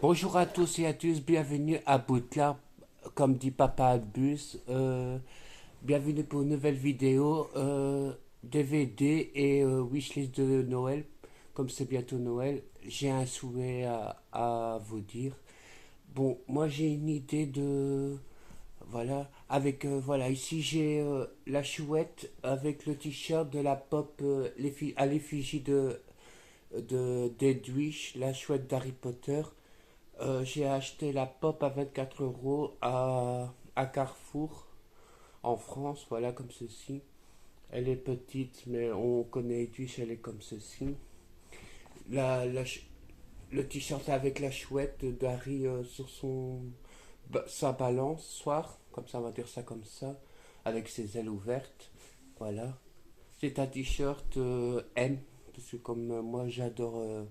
Bonjour à tous et à tous, bienvenue à Boutla, comme dit Papa Albus. Bienvenue pour une nouvelle vidéo DVD et wishlist de Noël. Comme c'est bientôt Noël, j'ai un souhait à vous dire. Bon, moi j'ai une idée de... Voilà, voilà, ici j'ai la chouette avec le t-shirt de la pop à l'effigie d'Edwige, la chouette d'Harry Potter. J'ai acheté la pop à 24 euros à Carrefour en France, voilà comme ceci. Elle est petite, mais on connaît Edwige, elle est comme ceci. La, la le t-shirt avec la chouette d'Harry sur sa balance soir, comme ça on va dire ça comme ça, avec ses ailes ouvertes. Voilà. C'est un t-shirt M, parce que comme moi j'adore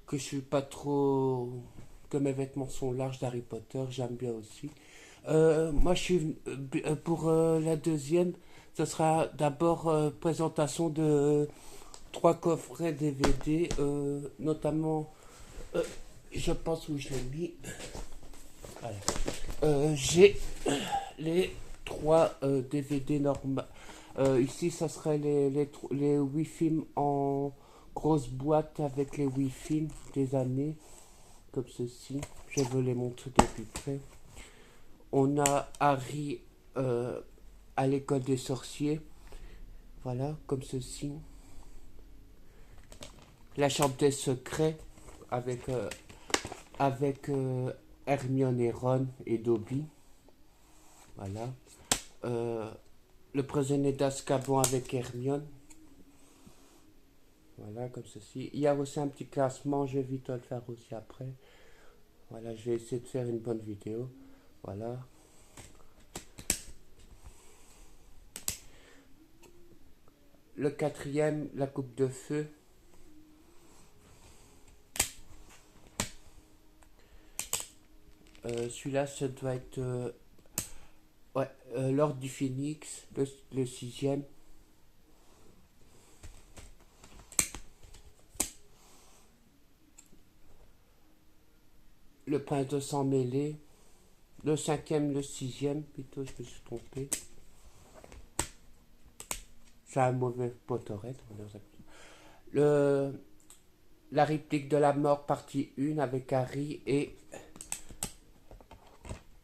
que je suis pas trop que mes vêtements sont larges d'Harry Potter, j'aime bien aussi. Moi, je suis pour la deuxième, ce sera d'abord présentation de trois coffrets DVD, notamment, euh, je pense où je l'ai mis. Voilà. J'ai les trois DVD normaux. Ici, ça serait les 8 films en grosse boîte avec les 8 films des années, comme ceci. Je vais les montrer de plus près. On a Harry à l'école des sorciers. Voilà, comme ceci. La chambre des secrets avec, avec Hermione et Ron et Dobby. Voilà. Euh, le prisonnier d'Azkaban avec Hermione. Voilà, comme ceci. Il y a aussi un petit classement, je vais vite le faire aussi après. Voilà, je vais essayer de faire une bonne vidéo. Voilà. Le quatrième, la coupe de feu. Celui-là, ça doit être ouais, l'ordre du Phénix, le sixième. Le prince de sang mêlé. Le cinquième, le sixième, plutôt, je me suis trompé. C'est un mauvais Potterhead. Le, la réplique de la mort, partie 1 avec Harry et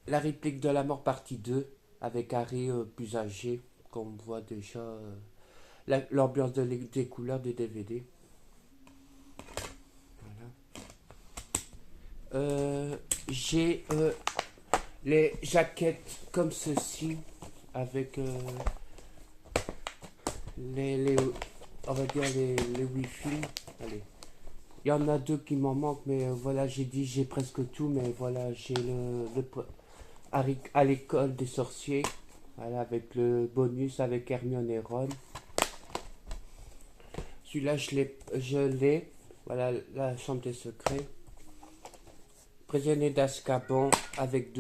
la réplique de la mort, partie 2 avec Harry plus âgé, qu'on voit déjà l'ambiance des couleurs des DVD. Voilà. J'ai les jaquettes comme ceci avec les on va dire les wifi. Allez. Il y en a deux qui m'en manquent, mais voilà, j'ai dit j'ai presque tout, mais voilà, j'ai à l'école des sorciers, voilà, avec le bonus avec Hermione et Ron. Celui-là, je l'ai, voilà, la chambre des secrets. Prisonnier d'Azkaban avec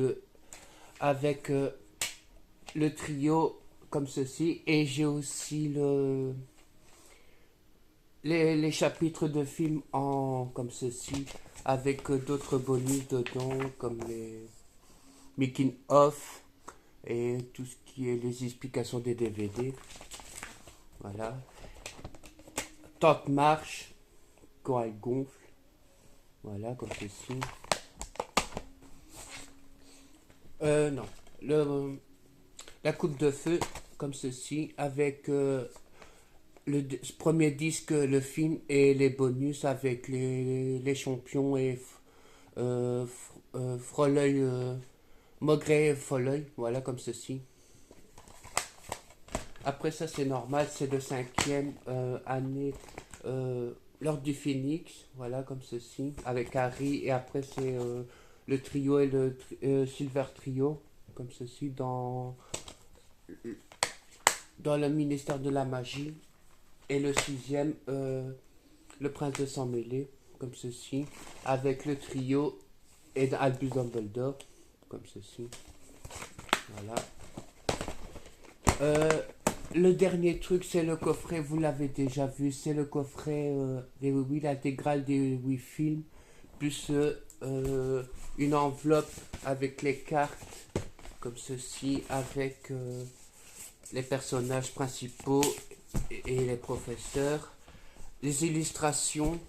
le trio comme ceci, et j'ai aussi les chapitres de films comme ceci, avec d'autres bonus dedans, comme les making of et tout ce qui est les explications des DVD. Voilà. Tante marche quand elle gonfle. Voilà, comme ceci. Non. La coupe de feu, comme ceci, avec le premier disque, le film et les bonus avec les champions et Froleuil, Maugret et Folleuil, voilà comme ceci. Après ça c'est normal, c'est de cinquième année, l'ordre du Phénix, voilà comme ceci, avec Harry et après c'est le trio et le Silver Trio, comme ceci, dans le ministère de la magie. Et le sixième, le prince de sang mêlé, comme ceci, avec le trio et Albus Dumbledore, comme ceci. Voilà. Le dernier truc, c'est le coffret, vous l'avez déjà vu, c'est le coffret des oui, l'intégrale des 8 films, plus euh, une enveloppe avec les cartes, comme ceci, avec les personnages principaux et les professeurs. Les illustrations,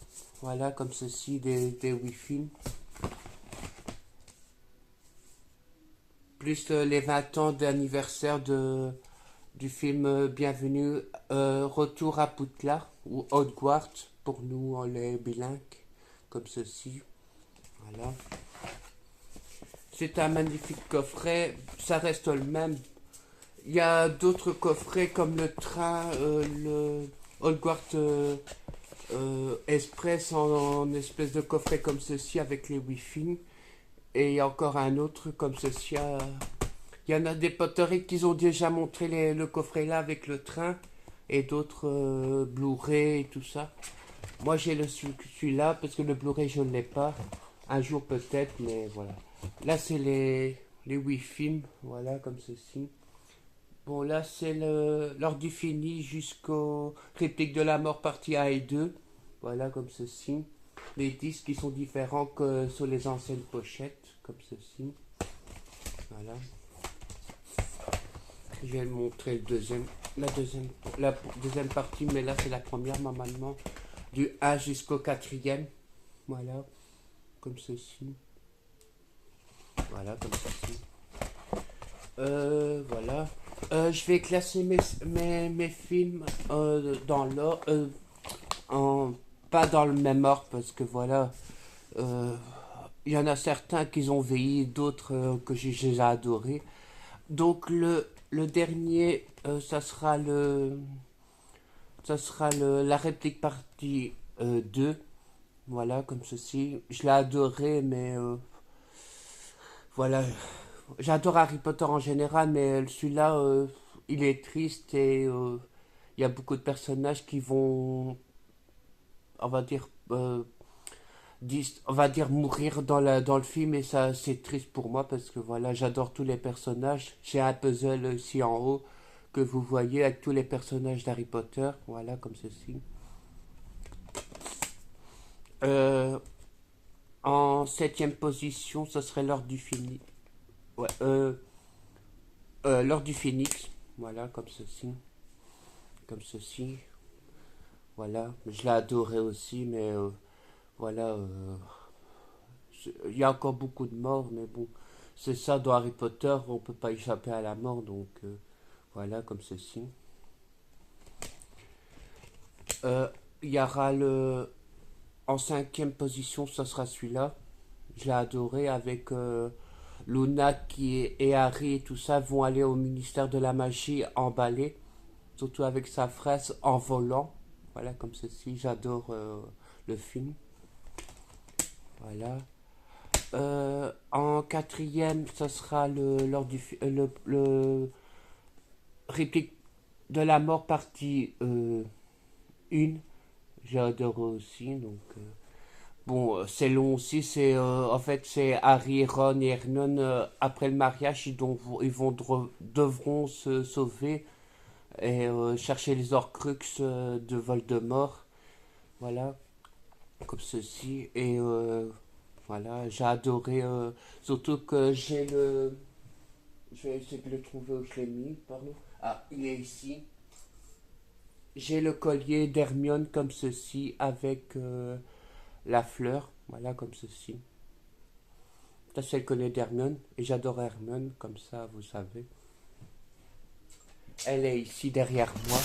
voilà, comme ceci, des Wi-Fi. Plus les 20 ans d'anniversaire du film Bienvenue, Retour à Poudlard, ou Hogwarts, pour nous, les bilingues, comme ceci. Voilà. C'est un magnifique coffret, ça reste le même. Il y a d'autres coffrets comme le train, le Hogwarts Express en espèce de coffret comme ceci avec les Wi-Fi. Et il y a encore un autre comme ceci. Il y en a des poteries qui ont déjà montré le coffret là avec le train et d'autres Blu-ray et tout ça. Moi j'ai celui-là parce que le Blu-ray je ne l'ai pas. Un jour peut-être, mais voilà. Là c'est les Wi-Fi, voilà comme ceci. Bon là c'est l'ordi fini jusqu'au réplique de la mort partie 1 et 2. Voilà comme ceci. Les disques qui sont différents que sur les anciennes pochettes, comme ceci. Voilà. Je vais montrer la deuxième partie, mais là c'est la première normalement. Du 1 jusqu'au 4e. Voilà. Comme ceci. Voilà, comme ceci. Voilà. Je vais classer mes films dans l'ordre. Pas dans le même ordre parce que voilà. euh, Il y en a certains qui ont vieilli, d'autres que j'ai déjà adorés. Donc le dernier, la réplique partie 2. Voilà, comme ceci. Je l'ai adoré, mais voilà. J'adore Harry Potter en général, mais celui-là, il est triste et il y a beaucoup de personnages qui vont, on va dire, mourir dans le film et ça c'est triste pour moi parce que voilà j'adore tous les personnages. J'ai un puzzle ici en haut que vous voyez avec tous les personnages d'Harry Potter, voilà comme ceci. Euh, En septième position ce serait l'ordre du Phénix. Ouais, l'ordre du Phénix, voilà comme ceci, voilà. Je l'ai adoré aussi, mais voilà. Il y a encore beaucoup de morts, mais bon, c'est ça dans Harry Potter, on peut pas échapper à la mort, donc voilà, comme ceci. Euh, Il y aura en cinquième position, ce sera celui-là. J'ai adoré avec Luna et Harry et tout ça vont aller au ministère de la magie en balai, surtout avec sa phrase en volant. Voilà, comme ceci, j'adore le film. Voilà. En quatrième, ce sera le réplique de la mort partie 1. J'ai adoré aussi. Donc, bon, c'est long aussi. En fait, c'est Harry, Ron et Hermione. Après le mariage, devront se sauver et chercher les Horcruxes de Voldemort. Voilà, comme ceci. Et voilà, j'ai adoré. Surtout que j'ai le. Je vais essayer de le trouver où je l'ai mis, pardon. Ah, il est ici. J'ai le collier d'Hermione comme ceci avec la fleur. Voilà, comme ceci. Ça, c'est le collier d'Hermione. Et j'adore Hermione, comme ça, vous savez. Elle est ici derrière moi,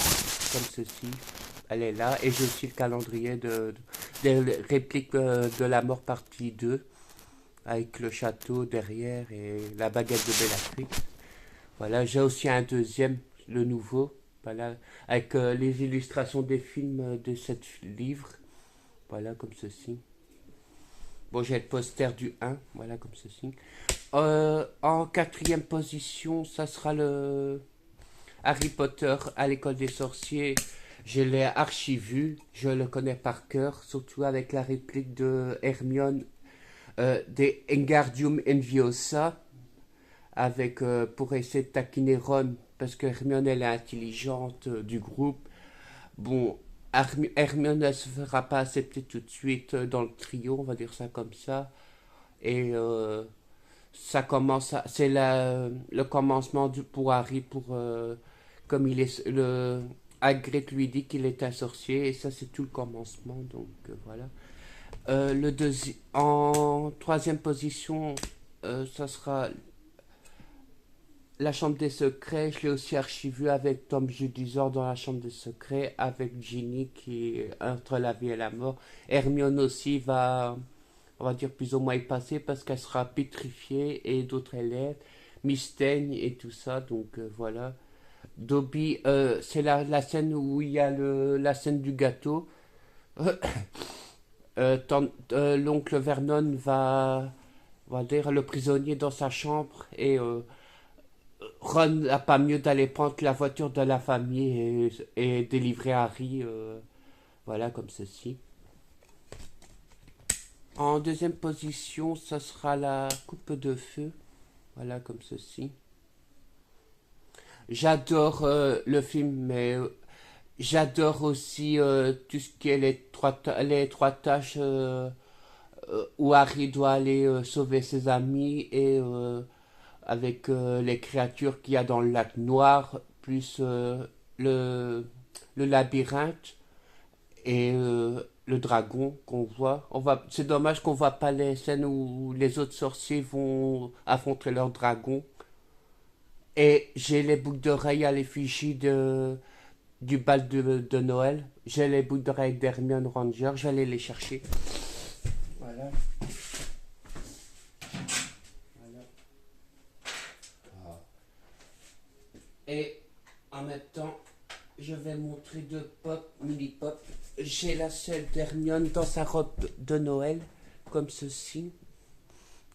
comme ceci. Elle est là. Et j'ai aussi le calendrier des répliques de la mort partie 2 avec le château derrière et la baguette de Bellatrix. Voilà, j'ai aussi un deuxième, le nouveau, voilà, avec les illustrations des films de cette livre, voilà, comme ceci. Bon, j'ai le poster du 1, voilà, comme ceci. En quatrième position, ça sera le Harry Potter à l'école des sorciers. Je l'ai archivu, je le connais par cœur, surtout avec la réplique de Hermione des Engardium Enviosa, avec pour essayer de taquiner Ron parce que Hermione elle est intelligente du groupe. Bon, Hermione ne se fera pas accepter tout de suite dans le trio, on va dire ça comme ça. Et ça commence c'est le commencement pour Harry pour comme il est le Hagrid lui dit qu'il est un sorcier et ça c'est tout le commencement donc voilà. En troisième position, ça sera la Chambre des Secrets. Je l'ai aussi archivé avec Tom Jedusor dans la Chambre des Secrets, avec Ginny qui est entre la vie et la mort. Hermione aussi va, on va dire plus ou moins y passer parce qu'elle sera pétrifiée et d'autres élèves, Mystaigne et tout ça. Donc voilà. Dobby, c'est la scène où il y a la scène du gâteau. L'oncle Vernon va dire le prisonnier dans sa chambre et Ron n'a pas mieux d'aller prendre la voiture de la famille et délivrer Harry, voilà comme ceci. En deuxième position, ça sera la coupe de feu, voilà comme ceci. J'adore le film, mais j'adore aussi tout ce qui est les trois tâches où Harry doit aller sauver ses amis et avec les créatures qu'il y a dans le lac noir, plus le labyrinthe et le dragon qu'on voit. C'est dommage qu'on voit pas les scènes où les autres sorciers vont affronter leur dragon. Et j'ai les boucles d'oreilles à l'effigie du bal de Noël. J'ai les boucles d'oreilles d'Hermione Ranger. J'allais les chercher. Voilà. Voilà. Et en même temps, je vais montrer deux pop, mini pop. J'ai la selle d'Hermione dans sa robe de Noël, comme ceci.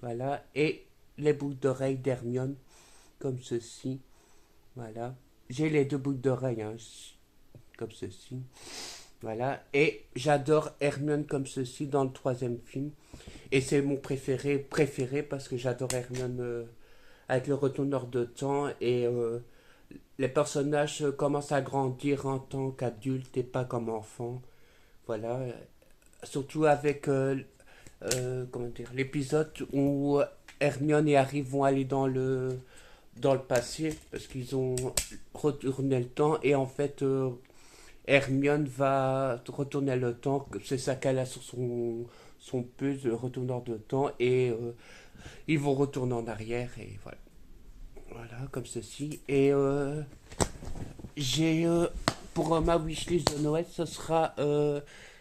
Voilà. Et les boucles d'oreilles d'Hermione, comme ceci. Voilà. J'ai les deux boucles d'oreilles, hein, comme ceci. Voilà. Et j'adore Hermione comme ceci dans le troisième film. Et c'est mon préféré parce que j'adore Hermione avec le retourneur de temps et les personnages commencent à grandir en tant qu'adultes et pas comme enfants. Voilà. Surtout avec comment dire, l'épisode où Hermione et Harry vont aller dans le passé parce qu'ils ont retourné le temps et en fait Hermione va retourner le temps, c'est ça qu'elle a sur son puce de retourneur de temps et ils vont retourner en arrière et voilà. Voilà, comme ceci. Et j'ai pour ma wishlist de Noël, ce sera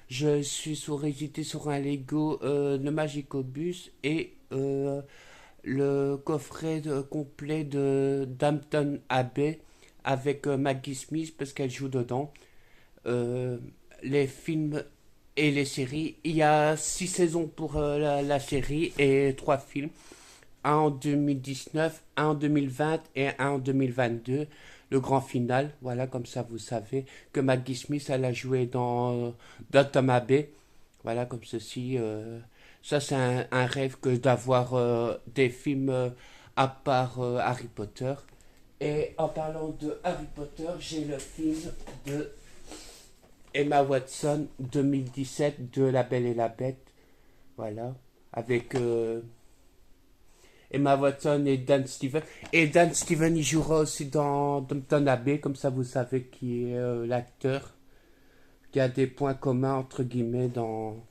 je suis hésité sur un Lego le Magicobus et le coffret complet de Downton Abbey avec Maggie Smith parce qu'elle joue dedans. Euh, les films et les séries. Il y a 6 saisons pour la série et 3 films. Un en 2019, un en 2020 et un en 2022. Le grand final, voilà, comme ça vous savez que Maggie Smith, elle a joué dans Abbey. Voilà, comme ceci. Ça, c'est un rêve que d'avoir des films à part Harry Potter. Et en parlant de Harry Potter, j'ai le film de Emma Watson 2017 de La Belle et la Bête. Voilà. Avec Emma Watson et Dan Stevens. Et Dan Stevens, il jouera aussi dans Downton Abbey, comme ça vous savez qui est l'acteur. Qui a des points communs, entre guillemets, dans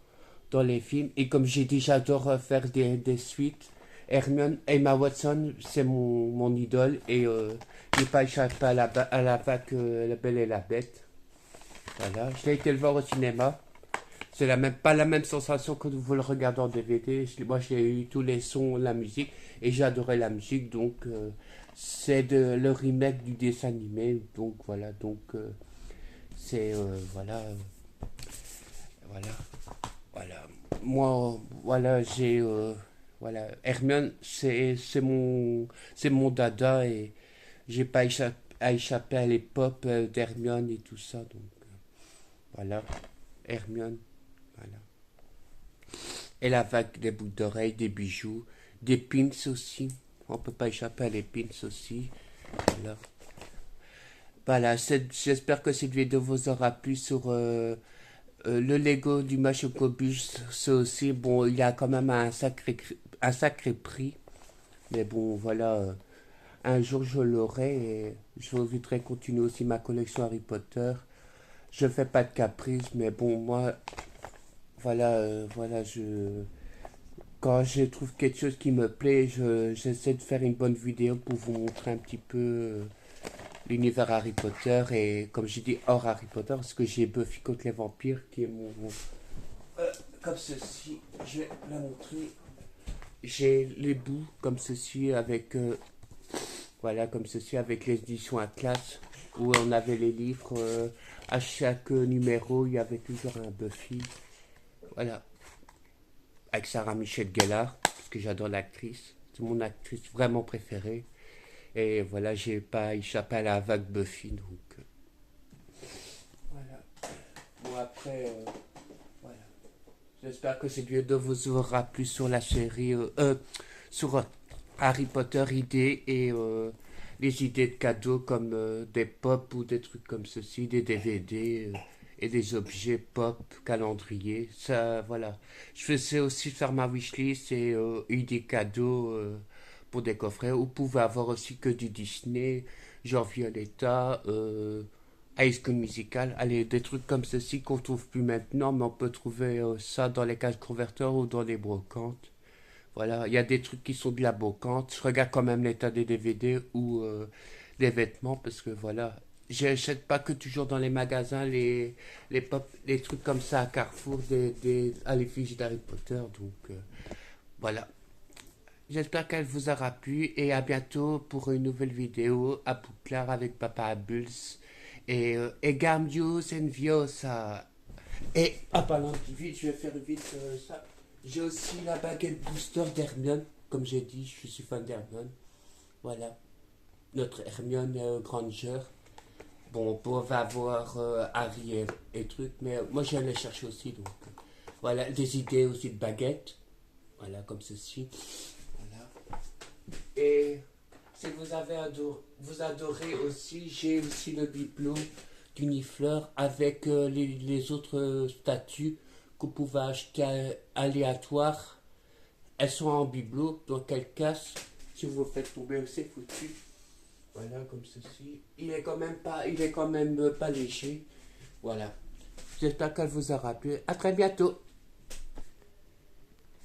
les films. Et comme j'ai dit, j'adore faire des suites. Emma Watson, c'est mon idole. Et il n'est pas échappé à la vague La Belle et la Bête. Voilà, je l'ai été le voir au cinéma. C'est pas la même sensation que vous le regardez en DVD. Moi, j'ai eu tous les sons, la musique, et j'ai adoré la musique. Donc, c'est le remake du dessin animé. Donc, voilà. Donc, c'est voilà, voilà, voilà. Moi, voilà, j'ai voilà. Hermione, c'est mon dada et j'ai pas à échapper à l'époque d'Hermione et tout ça. Donc, voilà, Hermione. Voilà. Et la vague des boucles d'oreilles, des bijoux, des pins aussi. On peut pas échapper à les pins aussi. Voilà. Voilà, j'espère que cette vidéo vous aura plu sur le Lego du Magicobus. C'est aussi, bon, il y a quand même un sacré un sacré prix. Mais bon, voilà, un jour je l'aurai et je voudrais continuer aussi ma collection Harry Potter. Je fais pas de caprice, mais bon, moi, voilà, quand je trouve quelque chose qui me plaît, j'essaie de faire une bonne vidéo pour vous montrer un petit peu l'univers Harry Potter et, comme j'ai dit, hors Harry Potter, parce que j'ai Buffy contre les vampires qui est comme ceci, je vais la montrer. J'ai les bouts comme ceci avec voilà, comme ceci avec les éditions Atlas où on avait les livres. À chaque numéro, il y avait toujours un Buffy. Voilà, avec Sarah Michelle Gellar, parce que j'adore l'actrice. C'est mon actrice vraiment préférée. Et voilà, j'ai pas échappé à la vague Buffy, donc voilà. Bon, après, voilà. J'espère que cette vidéo vous aura plu sur la série, sur Harry Potter idées et les idées de cadeaux comme des pop ou des trucs comme ceci, des DVD et des objets pop, calendrier. Ça, voilà. Je sais aussi faire ma wishlist et des cadeaux pour des coffrets. Vous pouvez avoir aussi que du Disney, genre Violetta, High School Musical. Allez, des trucs comme ceci qu'on trouve plus maintenant, mais on peut trouver ça dans les cages converteurs ou dans les brocantes. Voilà, il y a des trucs qui sont de la brocante. Je regarde quand même l'état des DVD ou des vêtements parce que voilà, j'achète pas que toujours dans les magasins les pop, les trucs comme ça à Carrefour, à l'effigie d'Harry Potter. Donc voilà. J'espère qu'elle vous aura plu et à bientôt pour une nouvelle vidéo à Poudlard avec Papa Bulls et Gambius Enviosa. Et en parlant de vite, je vais faire vite ça. J'ai aussi la baguette booster d'Hermione. Comme j'ai dit, je suis fan d'Hermione. Voilà. Notre Hermione Granger. Bon, on peut avoir Harry et trucs, mais moi je vais aller chercher aussi. Donc, voilà, des idées aussi de baguettes. Voilà, comme ceci. Voilà. Et si vous adorez aussi, j'ai aussi le bibelot d'Unifleur avec les autres statues que vous pouvez acheter aléatoires. Elles sont en bibelot, donc elles cassent. Si vous vous faites tomber, c'est foutu. Voilà, comme ceci. Il est quand même pas léger. Voilà. J'espère qu'elle vous aura plu. À très bientôt.